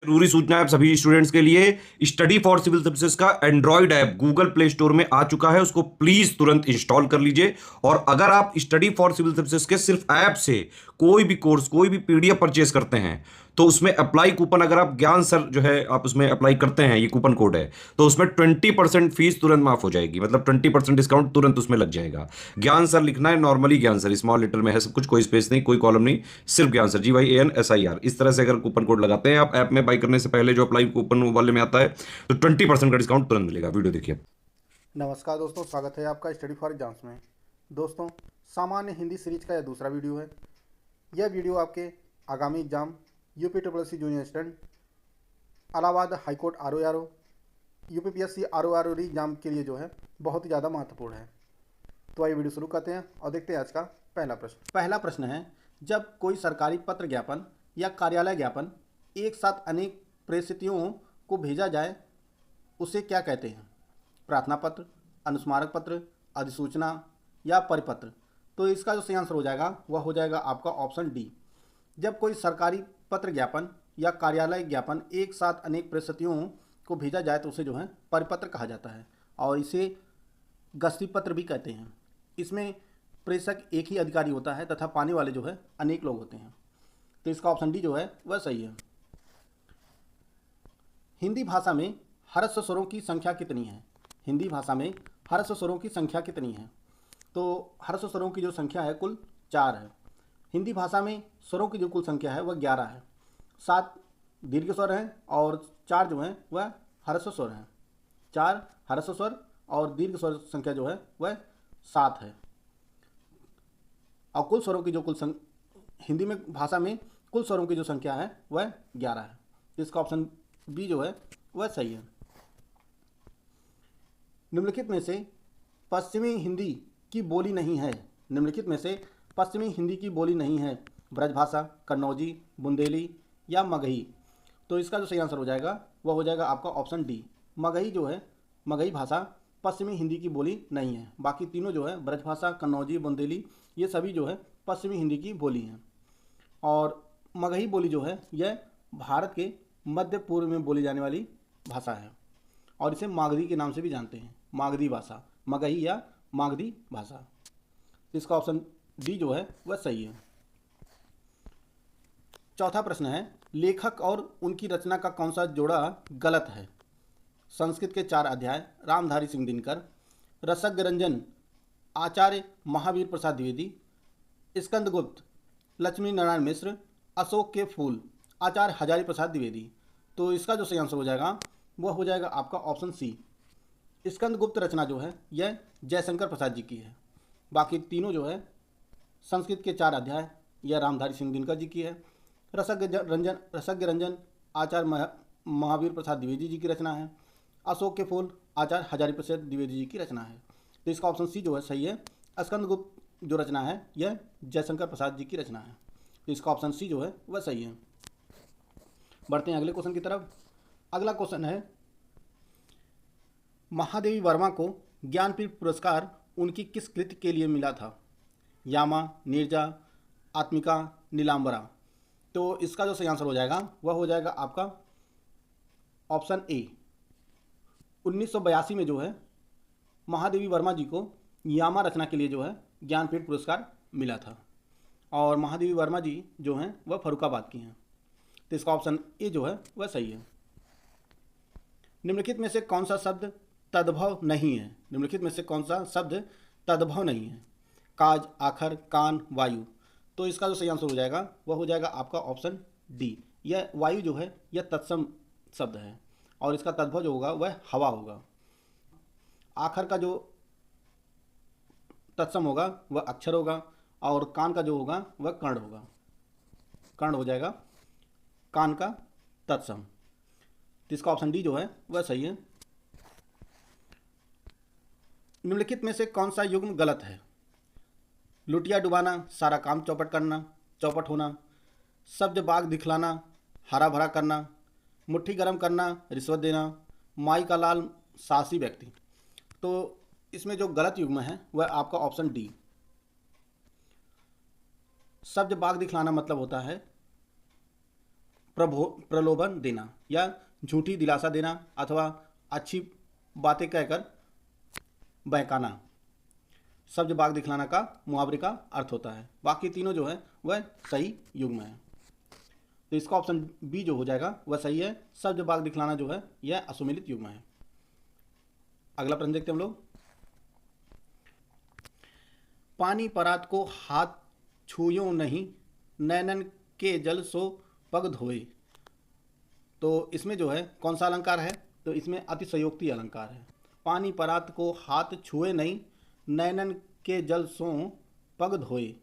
जरूरी सूचना है आप सभी स्टूडेंट्स के लिए। स्टडी फॉर सिविल सर्विसेज का Android app Google play store में आ चुका है, उसको प्लीज तुरंत इंस्टॉल कर लीजिए। और अगर आप स्टडी फॉर सिविल सर्विसेज के सिर्फ ऐप से कोई भी कोर्स, कोई भी पीडीएफ परचेस करते हैं तो उसमें अप्लाई कूपन, अगर आप ज्ञान सर जो है आप उसमें अप्लाई करते हैं, ये कूपन कोड है, तो उसमें 20% फीस तुरंत माफ हो जाएगी। मतलब 20% डिस्काउंट तुरंत उसमें लग जाएगा। ज्ञान सर लिखना है, नॉर्मली ज्ञान सर स्मॉल लेटर में है सब कुछ, कोई स्पेस नहीं, कोई कॉलम नहीं, सिर्फ ज्ञान सर, GYANSIR। इस तरह से अगर कूपन कोड लगाते हैं आप ऐप में बाई करने से पहले, जो अप्लाई कूपन वाले में आता है, तो 20% का डिस्काउंट तुरंत मिलेगा। वीडियो देखिए। नमस्कार दोस्तों, स्वागत है आपका स्टडी फॉर एग्जाम्स में। दोस्तों, सामान्य हिंदी सीरीज का यह दूसरा वीडियो है। यह वीडियो आपके आगामी exam UPSSC junior assistant, Allahabad high court RORO, UPPSC RORO exam के लिए जो है बहुत ही ज़्यादा महत्वपूर्ण है। तो आइए वीडियो शुरू करते हैं और देखते हैं आज का पहला प्रश्न। पहला प्रश्न है, जब कोई सरकारी पत्र ज्ञापन या कार्यालय ज्ञापन एक साथ अनेक प्रेषितों को भेजा जाए उसे क्या कहते हैं? प्रार्थना पत्र, अनुस्मारक पत्र, अधिसूचना या परिपत्र। तो इसका जो सही आंसर हो जाएगा वह हो जाएगा आपका ऑप्शन डी। जब कोई सरकारी पत्र ज्ञापन या कार्यालय ज्ञापन एक साथ अनेक प्रेषितों को भेजा जाए तो उसे जो है परिपत्र कहा जाता है, और इसे गस्ती पत्र भी कहते हैं। इसमें प्रेषक एक ही अधिकारी होता है तथा पाने वाले जो है अनेक लोग होते हैं। तो इसका ऑप्शन डी जो है वह सही है। हिंदी भाषा में ह्रस्व स्वरों की संख्या कितनी है? हिंदी भाषा में ह्रस्व स्वरों की संख्या कितनी है? तो ह्रस्व स्वरों की जो संख्या है कुल 4 है। हिंदी भाषा में स्वरों की जो कुल संख्या है वह 11 है। 7 दीर्घ स्वर हैं और 4 जो हैं वह ह्रस्व स्वर हैं। 4 ह्रस्व स्वर और दीर्घ स्वर संख्या जो है वह 7 है। और कुल स्वरों की जो हिंदी में भाषा में कुल स्वरों की जो संख्या है वह 11 है। इसका ऑप्शन बी जो है वह सही है। निम्नलिखित में से पश्चिमी हिंदी की बोली नहीं है। निम्नलिखित में से पश्चिमी हिंदी की बोली नहीं है। ब्रजभाषा, कन्नौजी, बुंदेली या मगही। तो इसका जो सही आंसर हो जाएगा वह हो जाएगा आपका ऑप्शन डी। मगही जो है, मगही भाषा पश्चिमी हिंदी की बोली नहीं है। बाकी तीनों जो है ब्रजभाषा, कन्नौजी, बुंदेली, ये सभी जो है पश्चिमी हिंदी की बोली हैं। और मगही बोली जो है यह भारत के मध्य पूर्व में बोली जाने वाली भाषा है और इसे मागधी के नाम से भी जानते हैं। मागधी भाषा, मगही या मागधी भाषा। इसका ऑप्शन डी जो है वह सही है। चौथा प्रश्न है, लेखक और उनकी रचना का कौन सा जोड़ा गलत है? संस्कृत के 4 अध्याय, रामधारी सिंह दिनकर, रसज्ञ रंजन, आचार्य महावीर प्रसाद द्विवेदी, स्कंदगुप्त, लक्ष्मी नारायण मिश्र, अशोक के फूल, आचार्य हजारी प्रसाद द्विवेदी। तो इसका जो सही आंसर हो जाएगा वह हो जाएगा आपका ऑप्शन सी। स्कंदगुप्त रचना जो है यह जयशंकर प्रसाद जी की है। बाकी तीनों जो है संस्कृत के 4 अध्याय यह रामधारी सिंह दिनकर जी की है। रसज्ञ रंजन आचार्य महावीर प्रसाद द्विवेदी जी की रचना है। अशोक के फूल आचार्य हजारी प्रसाद द्विवेदी जी की रचना है। तो इसका ऑप्शन सी जो है सही है। स्कंदगुप्त जो रचना है यह जयशंकर प्रसाद जी की रचना है। तो इसका ऑप्शन सी जो है वह सही है। बढ़ते हैं अगले क्वेश्चन की तरफ। अगला क्वेश्चन है, महादेवी वर्मा को ज्ञानपीठ पुरस्कार उनकी किस कृति के लिए मिला था? यामा, नीरजा, आत्मिका, नीलांबरा। तो इसका जो सही आंसर हो जाएगा वह हो जाएगा आपका ऑप्शन ए। 1982 में जो है महादेवी वर्मा जी को यामा रचना के लिए जो है ज्ञानपीठ पुरस्कार मिला था। और महादेवी वर्मा जी जो हैं वह फर्रुखाबाद की हैं। तो इसका ऑप्शन ए जो है वह सही है। निम्नलिखित में से कौन सा शब्द तद्भव नहीं है? निम्नलिखित में से कौन सा शब्द तद्भव नहीं है? काज, आखर, कान, वायु। तो इसका जो सही आंसर हो जाएगा वह हो जाएगा आपका ऑप्शन डी। यह वायु जो है यह तत्सम शब्द है और इसका तद्भव जो होगा वह हवा होगा। आखर का जो तत्सम होगा वह अक्षर होगा और कान का जो होगा वह कर्ण होगा। कर्ण हो जाएगा कान का तत्सम। तो इसका ऑप्शन डी जो है वह सही है। निम्नलिखित में से कौन सा युग्म गलत है? लुटिया डुबाना, सारा काम चौपट करना, चौपट होना, शब्द बाग दिखलाना, हरा भरा करना, मुट्ठी गर्म करना, रिश्वत देना, माई का लाल, साहसी व्यक्ति। तो इसमें जो गलत युग्म है वह आपका ऑप्शन डी। शब्द बाग दिखलाना मतलब होता है प्रलोभन देना या झूठी दिलासा देना अथवा अच्छी बातें कहकर बहकाना। शब्द बाग दिखलाना का मुहावरे का अर्थ होता है। बाकी तीनों जो है वह सही युग्म है। तो इसका ऑप्शन बी जो हो जाएगा वह सही है। शब्द बाग दिखलाना जो है यह असुमिलित युग्म है। अगला प्रश्न देखते हैं हम लोग। पानी परात को हाथ छूयो नहीं, नैनन के जल सो पग धोए। तो इसमें जो है कौन सा अलंकार है? तो इसमें अतिशयोक्ति अलंकार है। पानी परात को हाथ छुए नहीं, नैनन के जल सो पग धोए।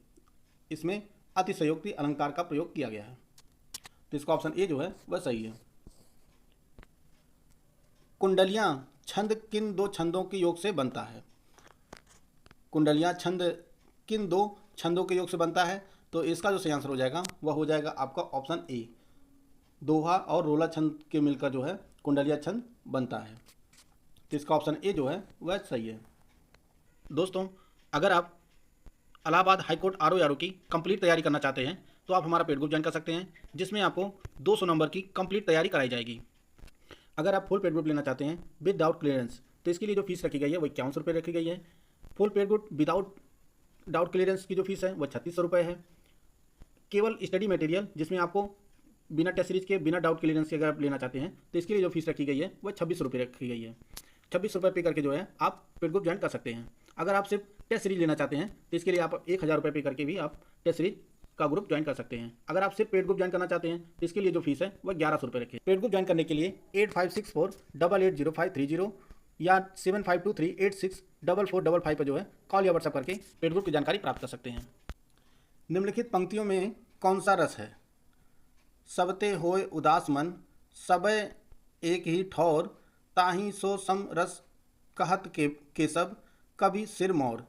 इसमें अतिशयोक्ति अलंकार का प्रयोग किया गया है। तो इसका ऑप्शन ए जो है वह सही है। कुंडलियां छंद किन दो छंदों के योग से बनता है? कुंडलियां छंद किन दो छंदों के योग से बनता है? तो इसका जो सही आंसर हो जाएगा वह हो जाएगा आपका ऑप्शन ए, दोहा और रोला छंद के मिलकर जो है कुंडलिया छंद बनता है। तो इसका ऑप्शन ए जो है वह सही है। दोस्तों, अगर आप इलाहाबाद हाईकोर्ट आरओ की कंप्लीट तैयारी करना चाहते हैं तो आप हमारा पेड ग्रुप ज्वाइन कर सकते हैं, जिसमें आपको 200 नंबर की कंप्लीट तैयारी कराई जाएगी। अगर आप फुल पेड ग्रुप लेना चाहते हैं विद डाउट क्लियरेंस, तो इसके लिए जो फीस रखी गई है वह 5100 रुपये रखी गई है। Full paid group without doubt clearance की जो फीस है वह 3600 रुपये है। केवल स्टडी मटेरियल जिसमें आपको बिना टेस्ट सीरीज के, बिना डाउट क्लियरेंस के अगर आप लेना चाहते हैं तो इसके लिए जो फीस रखी गई है वह 26 रुपये रखी गई है। 26 रुपये पे करके जो है आप पेड ग्रुप ज्वाइन कर सकते हैं। अगर आप सिर्फ टेस्ट सीरीज लेना चाहते हैं तो इसके लिए आप 1000 रुपये पे करके भी आप टेस्ट सीरीज का ग्रुप ज्वाइन कर सकते हैं। अगर आप सिर्फ पेड ग्रुप ज्वाइन करना चाहते हैं तो इसके लिए जो फीस है वह 1100 रुपये रखें। पेड ग्रुप ज्वाइन करने के लिए 8564880530 या 7523864455 पर जो है कॉल या व्हाट्सएप करके पेड ग्रुप की जानकारी प्राप्त कर सकते हैं। निम्नलिखित पंक्तियों में कौन सा रस है? सबते होय उदास मन, सबे एक ही ठौर, ताही सो सम रस कहत के सब, कभी सिर मोर।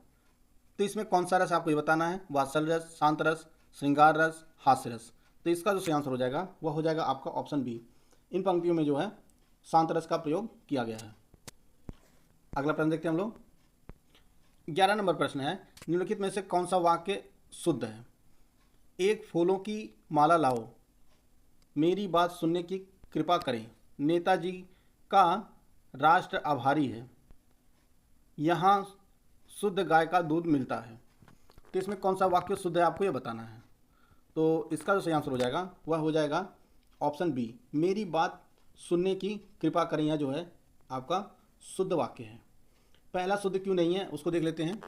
तो इसमें कौन सा रस आपको ये बताना है? वात्सल्य रस, शांत रस, श्रृंगार रस, हास्य रस। तो इसका जो सही आंसर हो जाएगा वह हो जाएगा आपका ऑप्शन बी। इन पंक्तियों में जो है शांत रस का प्रयोग किया गया है। अगला प्रश्न देखते हैं हम लोग। 11 नंबर प्रश्न है, निम्नलिखित में से कौन सा वाक्य शुद्ध है? एक फूलों की माला लाओ, मेरी बात सुनने की कृपा करें, नेताजी का राष्ट्र आभारी है, यहाँ शुद्ध गाय का दूध मिलता है। तो इसमें कौन सा वाक्य शुद्ध है आपको ये बताना है। तो इसका जो सही आंसर हो जाएगा वह हो जाएगा ऑप्शन बी, मेरी बात सुनने की कृपा करें। यह जो है आपका शुद्ध वाक्य है। पहला शुद्ध क्यों नहीं है उसको देख लेते हैं।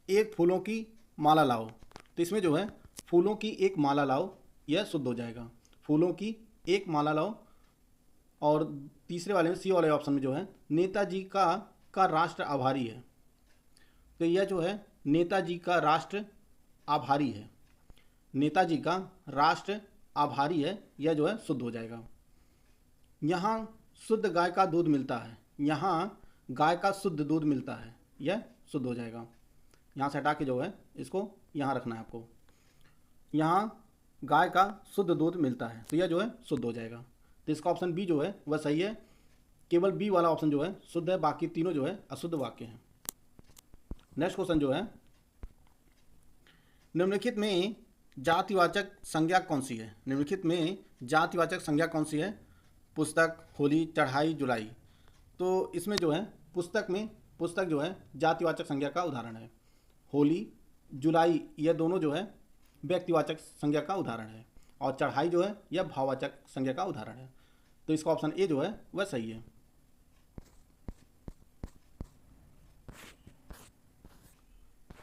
एक फूलों की माला लाओ, तो इसमें जो है फूलों की एक माला लाओ यह शुद्ध हो जाएगा। फूलों की एक माला लाओ। और तीसरे वाले में सी वाले ऑप्शन में जो है नेताजी का राष्ट्र आभारी है, तो यह जो है नेताजी का राष्ट्र आभारी है, नेताजी का राष्ट्र आभारी है, यह जो है शुद्ध हो जाएगा। यहाँ शुद्ध गाय का दूध मिलता है, यहाँ गाय का शुद्ध दूध मिलता है, यह शुद्ध हो जाएगा। यहाँ से हटा के जो है इसको यहाँ रखना है आपको। यहाँ गाय का शुद्ध दूध मिलता है, तो यह जो है शुद्ध हो जाएगा। तो इसका ऑप्शन बी जो है वह सही है। केवल बी वाला ऑप्शन जो है शुद्ध है, बाकी तीनों जो है अशुद्ध वाक्य हैं। नेक्स्ट क्वेश्चन जो है, निम्नलिखित में जातिवाचक संज्ञा कौन सी है? निम्नलिखित में जातिवाचक संज्ञा कौन सी है? पुस्तक, होली, चढ़ाई, जुलाई। तो इसमें जो है पुस्तक जो है जातिवाचक संज्ञा का उदाहरण है। होली, जुलाई यह दोनों जो है व्यक्तिवाचक संज्ञा का उदाहरण है। और चढ़ाई जो है यह भाववाचक संज्ञा का उदाहरण है। तो इसका ऑप्शन ए जो है वह सही है।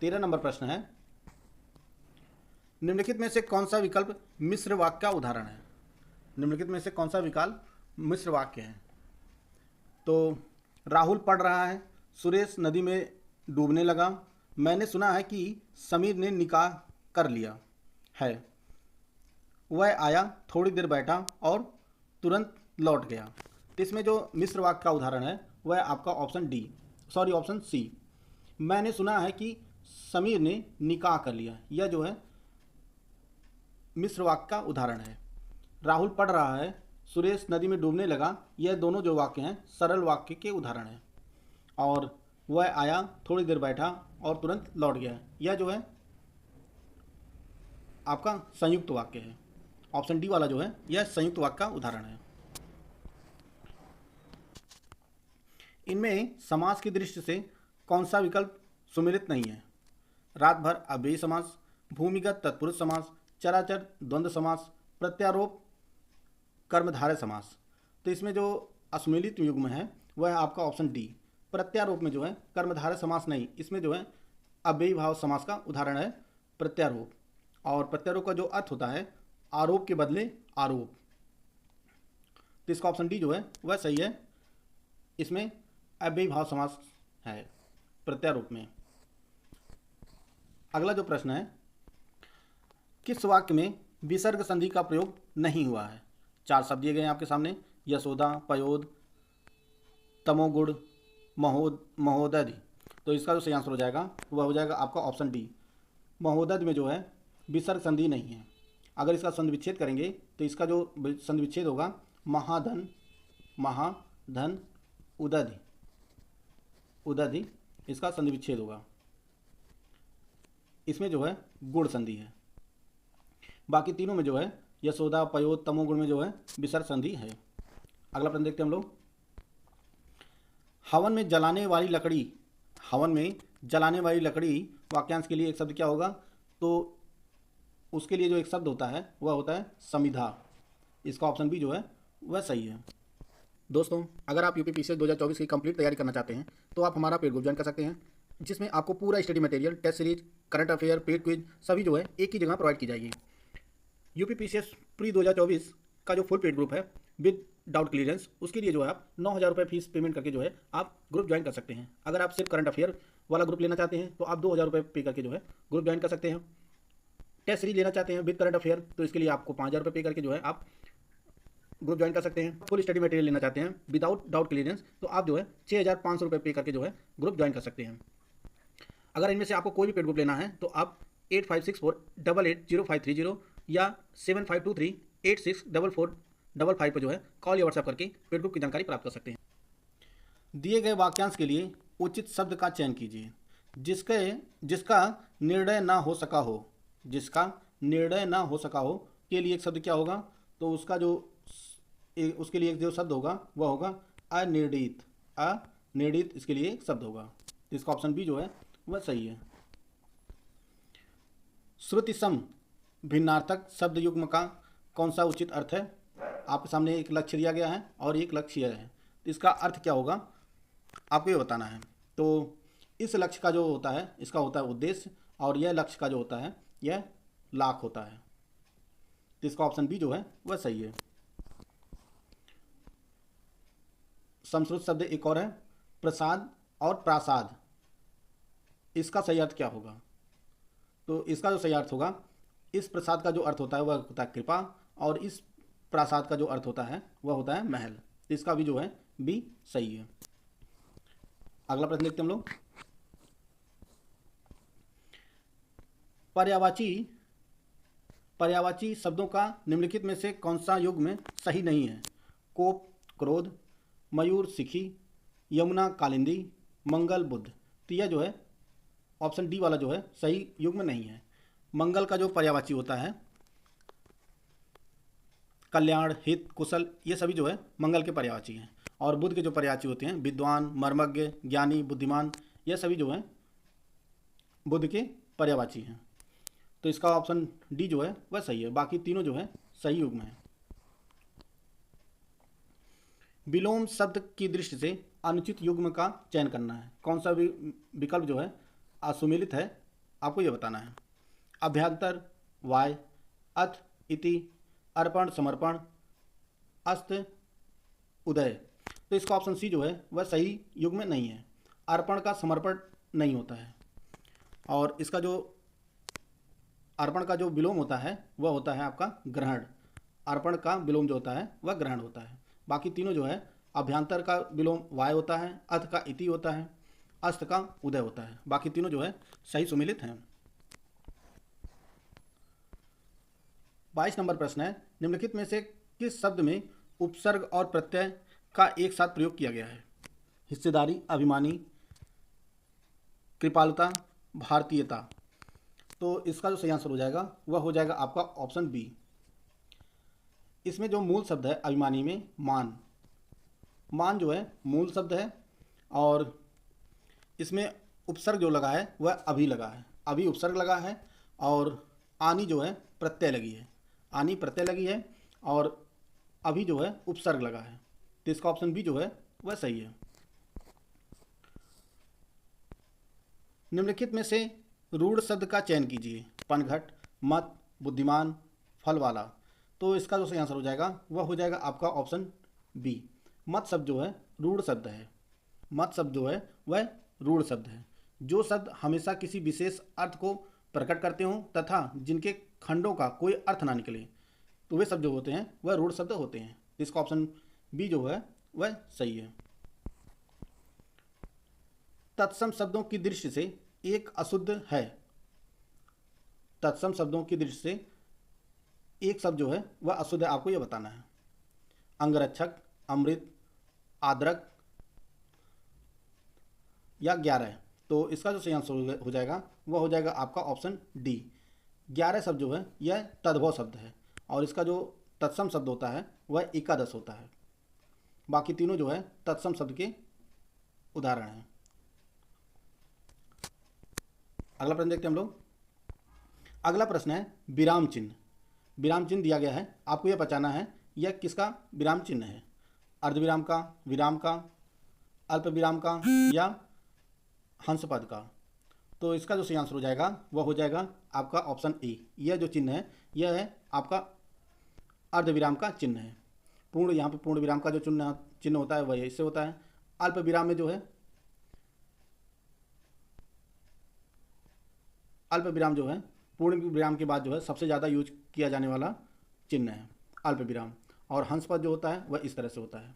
तेरह नंबर प्रश्न है, निम्नलिखित में से कौन सा विकल्प मिश्र वाक्य का उदाहरण है? निम्नलिखित में से कौन सा विकल्प मिश्र वाक्य है? तो राहुल पढ़ रहा है, सुरेश नदी में डूबने लगा, मैंने सुना है कि समीर ने निकाह कर लिया है, वह आया, थोड़ी देर बैठा और तुरंत लौट गया। तो इसमें जो मिश्र वाक्य का उदाहरण है वह आपका ऑप्शन सी, मैंने सुना है कि समीर ने निकाह कर लिया, यह जो है मिश्र वाक्य का उदाहरण है। राहुल पढ़ रहा है, सुरेश नदी में डूबने लगा, यह दोनों जो वाक्य हैं सरल वाक्य के उदाहरण हैं। और वह आया, थोड़ी देर बैठा और तुरंत लौट गया, यह जो है आपका संयुक्त वाक्य है। ऑप्शन डी वाला जो है यह संयुक्त वाक्य का उदाहरण है। इनमें समास की दृष्टि से कौन सा विकल्प सुमेलित नहीं है? रात भर अव्ययी समास, भूमिगत तत्पुरुष समास, चराचर द्वंद्व समास, प्रत्यारोप कर्मधारय समास। तो इसमें जो असुमेलित युग्म है वह है आपका ऑप्शन डी। प्रत्यारोप में जो है कर्मधारय समास नहीं, इसमें जो है अव्ययी भाव समास का उदाहरण है प्रत्यारोप। और प्रत्यारोप का जो अर्थ होता है आरोप के बदले आरोप। तो इसका ऑप्शन डी जो है वह सही है, इसमें अव्ययी भाव समास है प्रत्यारोप में। अगला जो प्रश्न है, किस वाक्य में विसर्ग संधि का प्रयोग नहीं हुआ है? 4 शब्द दिए गए हैं आपके सामने, यशोदा, पयोद, तमोगुण, महोदधि। तो इसका जो सही आंसर हो जाएगा वह हो जाएगा आपका ऑप्शन डी। महोदधि में जो है विसर्ग संधि नहीं है। अगर इसका संधि विच्छेद करेंगे तो इसका जो संधि विच्छेद होगा महाधन, महाधन उदधि, उदधि इसका संधि विच्छेद होगा। इसमें जो है गुण संधि है। बाकी तीनों में जो है यशोदा, पयोद, तमोगुण में जो है विसर्ग संधि है। अगला प्रश्न देखते हैं हम लोग। हवन में जलाने वाली लकड़ी, हवन में जलाने वाली लकड़ी वाक्यांश के लिए एक शब्द क्या होगा? तो उसके लिए जो एक शब्द होता है वह होता है समिधा। इसका ऑप्शन बी जो है वह सही है। दोस्तों, अगर आप यूपीपीसीएस 2024 की कंप्लीट तैयारी करना चाहते हैं तो आप हमारा पेड ग्रुप ज्वाइन कर सकते हैं, जिसमें आपको पूरा study material, test series, current affair, paid quiz सभी जो है एक ही जगह प्रोवाइड की जाएगी। यूपीपीसीएस प्री 2024 का जो फुल पेड ग्रुप है विद डाउट क्लियरेंस, उसके लिए जो है आप 9,000 रुपये फीस पेमेंट करके जो है आप ग्रुप ज्वाइन कर सकते हैं। अगर आप सिर्फ करंट अफेयर वाला ग्रुप लेना चाहते हैं तो आप 2,000 रुपये पे करके जो है ग्रुप ज्वाइन कर सकते हैं। टेस्ट सीरीज लेना चाहते हैं विद करंट अफेयर तो इसके लिए आपको 5,000 रुपये पे करके जो है आप ग्रुप ज्वाइन कर सकते हैं। फुल स्टडी मटेरियल लेना चाहते हैं विदाउट डाउट क्लियरेंस तो आप जो है 6,500 रुपये पे करके जो है ग्रुप ज्वाइन कर सकते हैं। अगर इनमें से आपको कोई भी पेड ग्रुप लेना है तो आप 8564880530 या 7523864455 पर जो है कॉल या व्हाट्सएप करके पेड ग्रुप की जानकारी प्राप्त कर सकते हैं। दिए गए वाक्यांश के लिए उचित शब्द का चयन कीजिए जिसका निर्णय ना हो सका हो। जिसका निर्णय ना हो सका हो के लिए एक शब्द क्या होगा? तो उसके लिए एक जो शब्द होगा वह होगा अनिर्णित। अनिर्णित इसके लिए एक शब्द होगा। इसका ऑप्शन बी जो है वह सही है। श्रुति सम भिन्नार्थक शब्द युग्म का कौन सा उचित अर्थ है? आपके सामने एक लक्ष्य दिया गया है और एक लक्ष्य है, तो इसका अर्थ क्या होगा आपको ये बताना है। तो इस लक्ष्य का जो होता है इसका होता है उद्देश्य, और यह लक्ष्य का जो होता है यह लाख होता है। तो इसका ऑप्शन बी जो है वह सही है। संस्कृत शब्द एक और है प्रसाद और प्रासाद, इसका सही अर्थ क्या होगा? तो इसका जो सही अर्थ होगा, इस प्रसाद का जो अर्थ होता है वह होता है कृपा, और इस प्रासाद का जो अर्थ होता है वह होता है महल। तो इसका भी जो है बी सही है। अगला प्रश्न देखते हैं हम लोग। पर्यायवाची शब्दों का निम्नलिखित में से कौन सा युग में सही नहीं है? कोप क्रोध, मयूर सिखी, यमुना कालिंदी, मंगल बुद्ध। तो यह जो है ऑप्शन डी वाला जो है सही युग में नहीं है। मंगल का जो पर्यायवाची होता है कल्याण, हित, कुशल, ये सभी जो है मंगल के पर्यायवाची हैं। और बुद्ध के जो पर्यायवाची होते हैं विद्वान, मर्मज्ञ, ज्ञानी, बुद्धिमान, ये सभी जो हैं बुद्ध के पर्यायवाची हैं। तो इसका ऑप्शन डी जो है वह सही है। बाकी तीनों जो है सही युग में है। विलोम शब्द की दृष्टि से अनुचित युग्म का चयन करना है। कौन सा विकल्प जो है असुमेलित है आपको यह बताना है। अभ्यंतर, वाय, अथ, इति, अर्पण, समर्पण, अस्त, उदय। तो इसका ऑप्शन सी जो है वह सही युग में नहीं है। अर्पण का समर्पण नहीं होता है, और इसका जो अर्पण का जो विलोम होता है वह होता है आपका ग्रहण। अर्पण का विलोम जो होता है वह ग्रहण होता है। बाकी तीनों जो है अभ्यंतर का विलोम वाय होता है, अथ का इति होता है, अस्त का उदय होता है। बाकी तीनों जो है सही सुमेलित हैं। 22 नंबर प्रश्न है, निम्नलिखित में से किस शब्द में उपसर्ग और प्रत्यय का एक साथ प्रयोग किया गया है? हिस्सेदारी, अभिमानी, कृपालुता, भारतीयता। तो इसका जो सही आंसर हो जाएगा वह हो जाएगा आपका ऑप्शन बी। इसमें जो मूल शब्द है अभिमानी में मान, मान जो है मूल शब्द है और इसमें उपसर्ग जो लगा है वह अभी लगा है, अभी उपसर्ग लगा है और आनी जो है प्रत्यय लगी है, आनी प्रत्यय लगी है और अभी जो है उपसर्ग लगा है। तो इसका ऑप्शन बी जो है वह सही है। निम्नलिखित में से रूढ़ शब्द का चयन कीजिए। पनघट, मत, बुद्धिमान, फल वाला। तो इसका जो सही आंसर हो जाएगा वह हो जाएगा आपका ऑप्शन बी। मत शब्द जो है रूढ़ शब्द है, मत शब्द जो है वह रूढ़ शब्द है। जो शब्द हमेशा किसी विशेष अर्थ को प्रकट करते हों तथा जिनके खंडों का कोई अर्थ ना निकले, तो वे शब्द जो होते हैं वह रूढ़ शब्द होते हैं। इसका ऑप्शन बी जो है वह सही है। तत्सम शब्दों की दृष्टि से एक अशुद्ध है। तत्सम शब्दों की दृष्टि से एक शब्द जो है वह अशुद्ध है, आपको यह बताना है। अंगरक्षक, अमृत, आद्रक या 11। तो इसका जो सही आंसर हो जाएगा वह हो जाएगा आपका ऑप्शन डी। 11 शब्द जो है यह तद्भव शब्द है और इसका जो तत्सम शब्द होता है वह एकादश होता है। बाकी तीनों जो है तत्सम शब्द के उदाहरण हैं। अगला प्रश्न देखते हैं हम लोग। अगला प्रश्न है विराम चिन्ह। विराम चिन्ह दिया गया है, आपको यह पहचाना है यह किसका विराम चिन्ह है। अर्धविराम का, विराम का, अल्प विराम का या हंस पद का। तो इसका जो सही आंसर हो जाएगा वह हो जाएगा आपका ऑप्शन ए। यह जो चिन्ह है यह है आपका अर्धविराम का चिन्ह है। पूर्ण, यहाँ पे पूर्ण विराम का जो चिन्ह होता है वह इससे होता है। अल्प विराम में जो है अल्प विराम जो है पूर्ण विराम के बाद जो है सबसे ज़्यादा यूज किया जाने वाला चिन्ह है अल्प विराम। और हंस पद जो होता है वह इस तरह से होता है।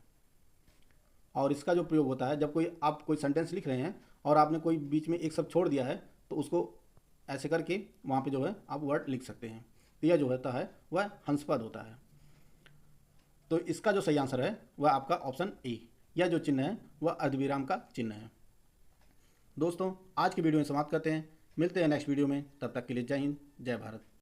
और इसका जो प्रयोग होता है जब आप कोई सेंटेंस लिख रहे हैं और आपने कोई बीच में एक शब्द छोड़ दिया है तो उसको ऐसे करके वहाँ पे जो है आप वर्ड लिख सकते हैं। तो यह जो होता है वह हंस पद होता है। तो इसका जो सही आंसर है वह आपका ऑप्शन ए। यह जो चिन्ह है वह अर्धविराम का चिन्ह है। दोस्तों आज की वीडियो में समाप्त करते हैं, मिलते हैं नेक्स्ट वीडियो में। तब तक के लिए जय हिंद, जय भारत।